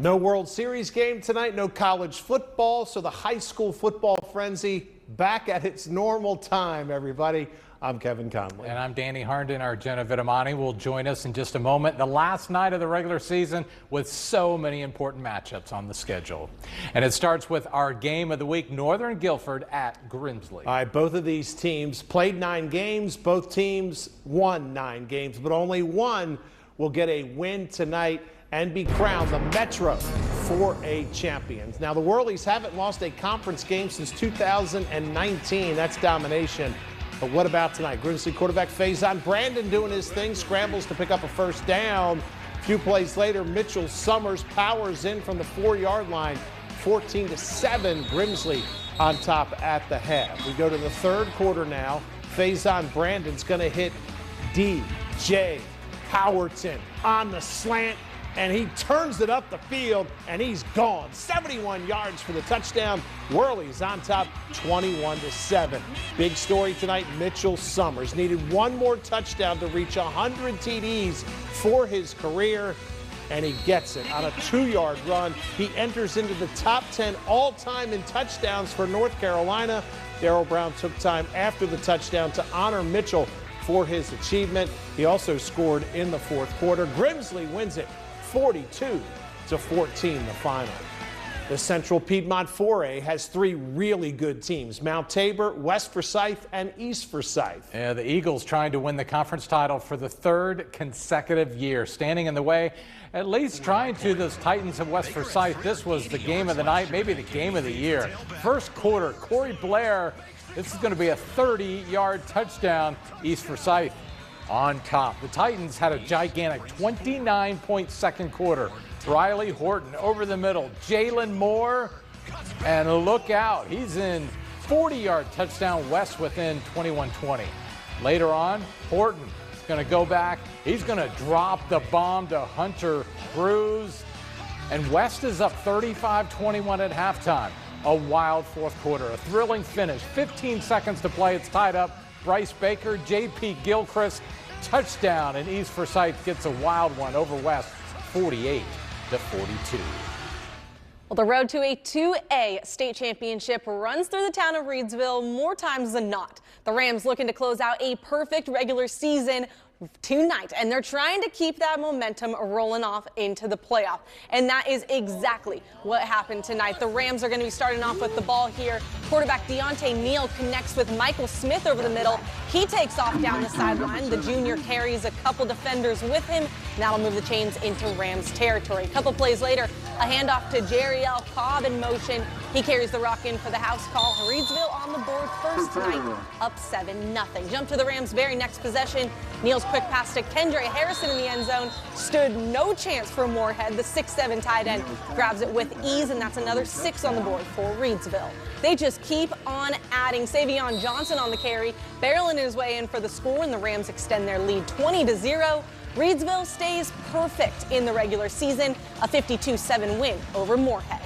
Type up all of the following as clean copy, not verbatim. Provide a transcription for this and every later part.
No World Series game tonight, no college football, so the high school football frenzy back at its normal time, everybody. I'm Kevin Conley. And I'm Danny Harnden. Our Jenna Vitamani will join us in just a moment. The last night of the regular season with so many important matchups on the schedule. And it starts with our game of the week, Northern Guilford at Grimsley. All right, both of these teams played 9 games. Both teams won 9 games, but only one will get a win tonight and be crowned the Metro 4A champions. Now, the Whirlies haven't lost a conference game since 2019. That's domination. But what about tonight? Grimsley quarterback Faison Brandon doing his thing, scrambles to pick up a first down. A few plays later, Mitchell Summers powers in from the 4-yard line, 14-7. Grimsley on top at the half. We go to the third quarter now. Faison Brandon's going to hit DJ Howerton on the slant, and he turns it up the field, and he's gone. 71 yards for the touchdown. Whirlies on top, 21-7. Big story tonight, Mitchell Summers needed one more touchdown to reach 100 TDs for his career, and he gets it on a 2-yard run. He enters into the top 10 all-time in touchdowns for North Carolina. Darrell Brown took time after the touchdown to honor Mitchell for his achievement. He also scored in the fourth quarter. Grimsley wins it 42-14, the final. The Central Piedmont 4A has 3 really good teams: Mount Tabor, West Forsyth, and East Forsyth. Yeah, the Eagles trying to win the conference title for the 3rd consecutive year. Standing in the way, at least trying to, those Titans of West Forsyth. This was the game of the night, maybe the game of the year. First quarter, Corey Blair, this is going to be a 30-yard touchdown. East Forsyth on top. The Titans had a gigantic 29-point second quarter. Riley Horton over the middle. Jalen Moore, and look out, he's in 40-yard touchdown. West within 21-20. Later on, Horton is going to go back. He's going to drop the bomb to Hunter Cruz, and West is up 35-21 at halftime. A wild fourth quarter, a thrilling finish. 15 seconds to play. It's tied up. Bryce Baker, J.P. Gilchrist, touchdown, and East Forsyth gets a wild one over West, 48-42. Well, the road to a 2A state championship runs through the town of Reedsville more times than not. The Rams looking to close out a perfect regular season tonight, and they're trying to keep that momentum rolling off into the playoff, and that is exactly what happened tonight. The Rams are going to be starting off with the ball here. Quarterback Deontay Neal connects with Michael Smith over the middle. He takes off down the sideline. The junior carries a couple defenders with him. That'll move the chains into Rams territory. A couple plays later, a handoff to Jeriel Cobb in motion. He carries the rock in for the house call. Reedsville on the board first tonight, up 7-0. Jump to the Rams' very next possession. Neal's quick pass to Kendra Harrison in the end zone stood no chance for Moorhead. The 6'7" tight end grabs it with ease, and that's another 6 on the board for Reedsville. They just keep on adding. Savion Johnson on the carry, barreling his way in for the score, and the Rams extend their lead 20-0. Reedsville stays perfect in the regular season, a 52-7 win over Moorhead.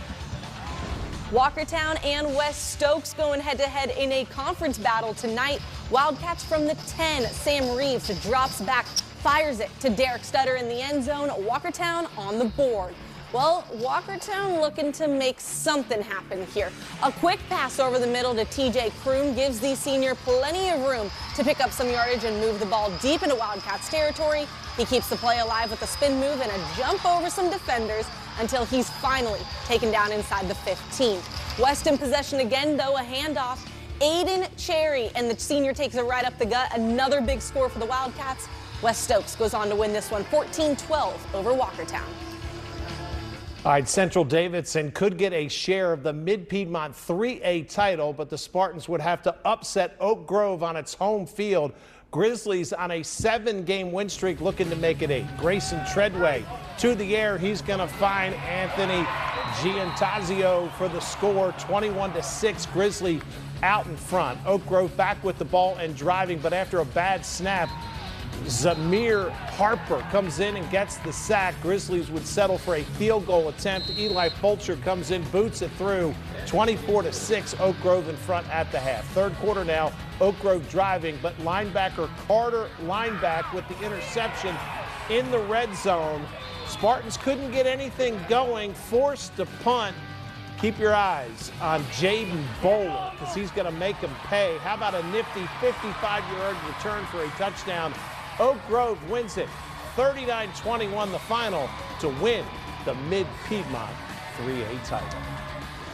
Walkertown and West Stokes going head-to-head in a conference battle tonight. Wildcats from the 10. Sam Reeves drops back, fires it to Derek Stutter in the end zone. Walkertown on the board. Well, Walkertown looking to make something happen here. A quick pass over the middle to TJ Kroom gives the senior plenty of room to pick up some yardage and move the ball deep into Wildcats territory. He keeps the play alive with a spin move and a jump over some defenders until he's finally taken down inside the 15. West in possession again, though, a handoff. Aiden Cherry, and the senior takes it right up the gut. Another big score for the Wildcats. West Stokes goes on to win this one 14-12 over Walkertown. All right, Central Davidson could get a share of the Mid-Piedmont 3A title, but the Spartans would have to upset Oak Grove on its home field. Grizzlies on a 7-game win streak looking to make it 8. Grayson Treadway to the air. He's going to find Anthony Giantazio for the score, 21-6. Grizzly out in front. Oak Grove back with the ball and driving, but after a bad snap, Zamir Harper comes in and gets the sack. Grizzlies would settle for a field goal attempt. Eli Fulcher comes in, boots it through. 24-6, Oak Grove in front at the half. Third quarter now, Oak Grove driving, but linebacker Carter Lineback with the interception in the red zone. Spartans couldn't get anything going, forced to punt. Keep your eyes on Jaden Bowler because he's going to make them pay. How about a nifty 55-yard return for a touchdown? Oak Grove wins it 39-21 the final to win the Mid-Piedmont 3A title.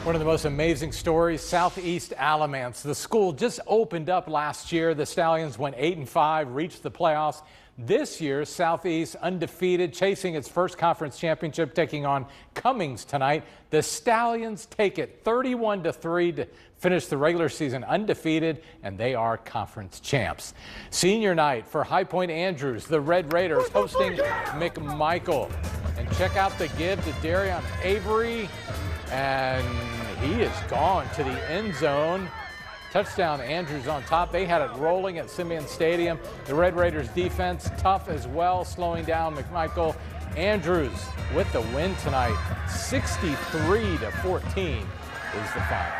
One of the most amazing stories, Southeast Alamance. The school just opened up last year. The Stallions went 8-5, reached the playoffs. This year, Southeast undefeated, chasing its first conference championship, taking on Cummings tonight. The Stallions take it 31-3 to finish the regular season undefeated, and they are conference champs. Senior night for High Point Andrews, the Red Raiders hosting McMichael. And check out the give to Darion Avery, and he is gone to the end zone. Touchdown, Andrews on top. They had it rolling at Simeon Stadium. The Red Raiders defense tough as well, slowing down McMichael. Andrews with the win tonight. 63-14 is the final.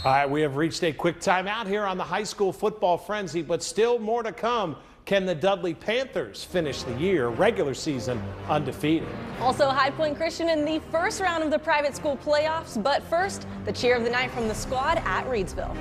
All right, we have reached a quick timeout here on the high school football frenzy, but still more to come. Can the Dudley Panthers finish the year regular season undefeated? Also, High Point Christian in the first round of the private school playoffs. But first, the cheer of the night from the squad at Reedsville.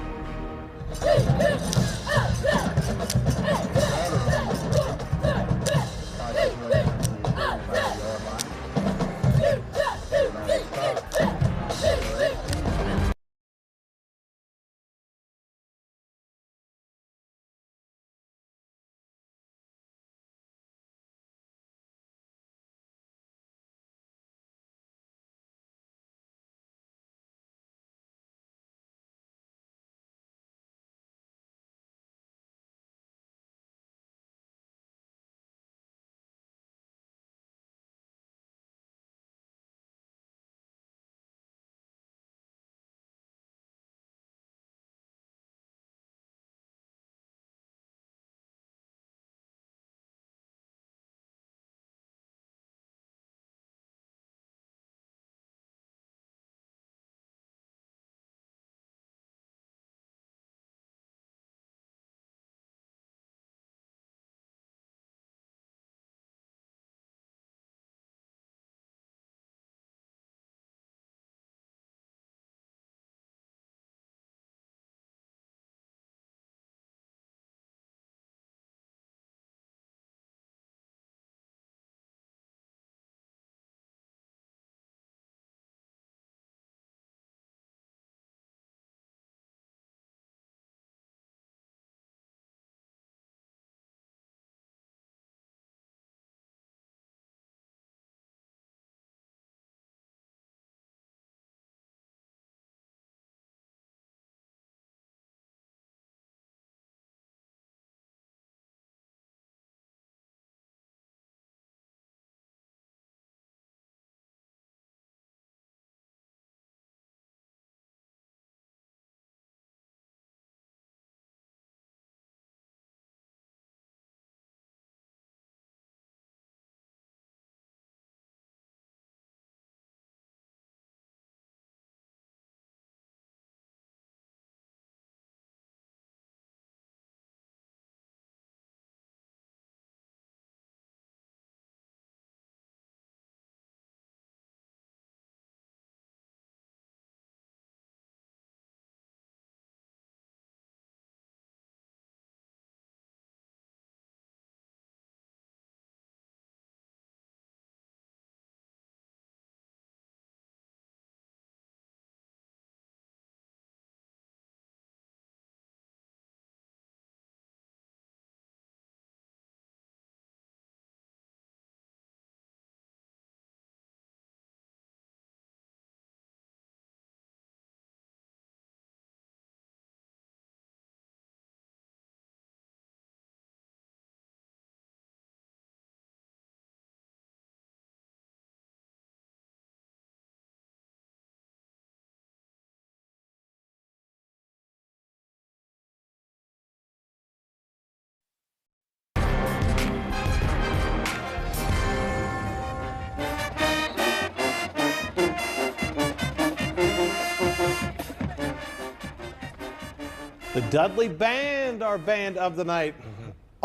The Dudley Band, our band of the night.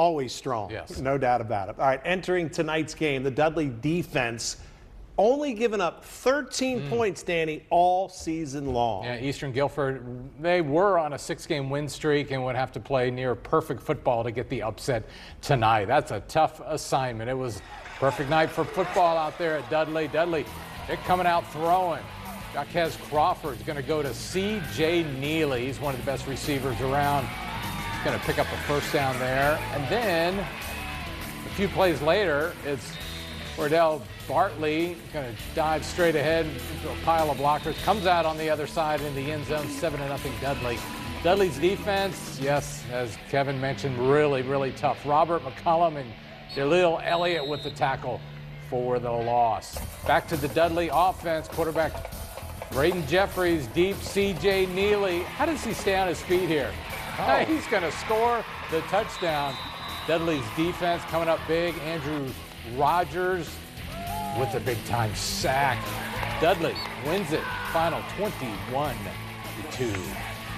Always strong. Yes. No doubt about it. All right, entering tonight's game, the Dudley defense only given up 13 points, Danny, all season long. Yeah, Eastern Guilford, they were on a 6-game win streak and would have to play near perfect football to get the upset tonight. That's a tough assignment. It was a perfect night for football out there at Dudley. Dudley, they're coming out throwing. Jaquez Crawford's going to go to C.J. Neely. He's one of the best receivers around. He's going to pick up a first down there. And then a few plays later, it's Wardell Bartley going to dive straight ahead into a pile of blockers. Comes out on the other side in the end zone, 7-0 Dudley. Dudley's defense, yes, as Kevin mentioned, really, really tough. Robert McCollum and Jaleel Elliott with the tackle for the loss. Back to the Dudley offense. Quarterback Braden Jeffries, deep C.J. Neely. How does he stay on his feet here? Hey, he's going to score the touchdown. Dudley's defense coming up big. Andrew Rogers with a big-time sack. Dudley wins it, final 21-2.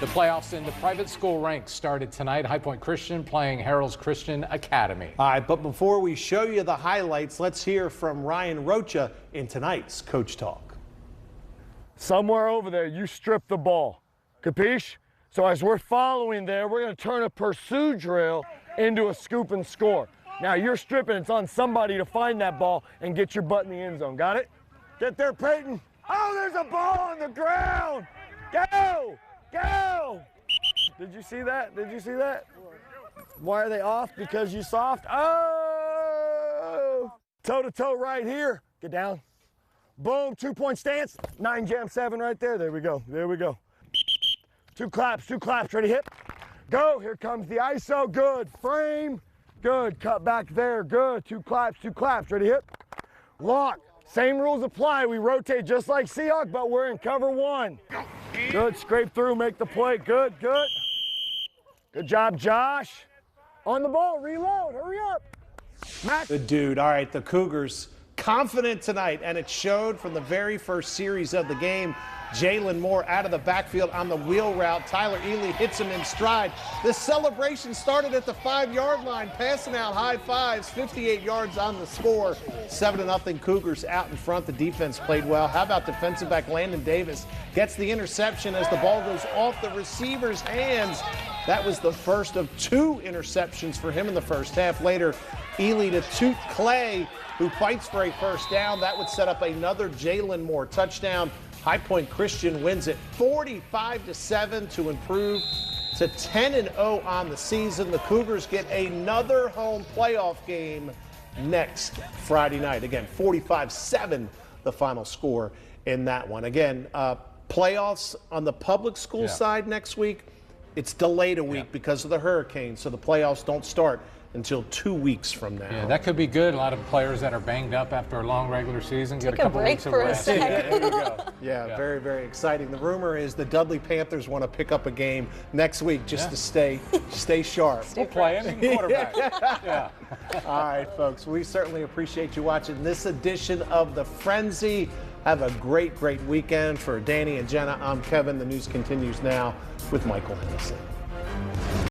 The playoffs in the private school ranks started tonight. High Point Christian playing Harold's Christian Academy. All right, but before we show you the highlights, let's hear from Ryan Rocha in tonight's Coach Talk. Somewhere over there, you strip the ball. Capiche? So as we're following there, we're going to turn a pursue drill into a scoop and score. Now you're stripping, it's on somebody to find that ball and get your butt in the end zone. Got it? Get there, Peyton. Oh, there's a ball on the ground. Go! Go! Did you see that? Did you see that? Why are they off? Because you soft? Oh! Toe-to-toe right here. Get down. Boom, 2-point stance. 9 jam 7 right there. There we go. There we go. 2 claps, 2 claps. Ready, hit. Go. Here comes the ISO. Good. Frame. Good. Cut back there. Good. 2 claps, 2 claps. Ready, hit. Lock. Same rules apply. We rotate just like Seahawk, but we're in cover 1. Good. Scrape through. Make the play. Good. Good. Good job, Josh. On the ball. Reload. Hurry up. Max. The dude. All right, the Cougars confident tonight, and it showed from the very first series of the game. Jalen Moore out of the backfield on the wheel route. Tyler Ely hits him in stride. This celebration started at the 5-yard line, passing out high fives, 58 yards on the score. 7-0 Cougars out in front. The defense played well. How about defensive back Landon Davis gets the interception as the ball goes off the receiver's hands. That was the first of 2 interceptions for him in the first half. Later, Ely to Toot Clay, who fights for a first down. That would set up another Jalen Moore touchdown. High Point Christian wins it 45-7 to improve to 10-0 on the season. The Cougars get another home playoff game next Friday night. Again, 45-7 the final score in that one. Again, playoffs on the public school side next week, it's delayed a week because of the hurricane, so the playoffs don't start until 2 weeks from now. Yeah, that could be good. A lot of players that are banged up after a long regular season get a couple weeks of rest. There you go. Yeah, very, very exciting. The rumor is the Dudley Panthers want to pick up a game next week just to stay sharp. We'll play any quarterback. All right, folks, we certainly appreciate you watching this edition of The Frenzy. Have a great, great weekend. For Danny and Jenna, I'm Kevin. The news continues now with Michael Hennessy.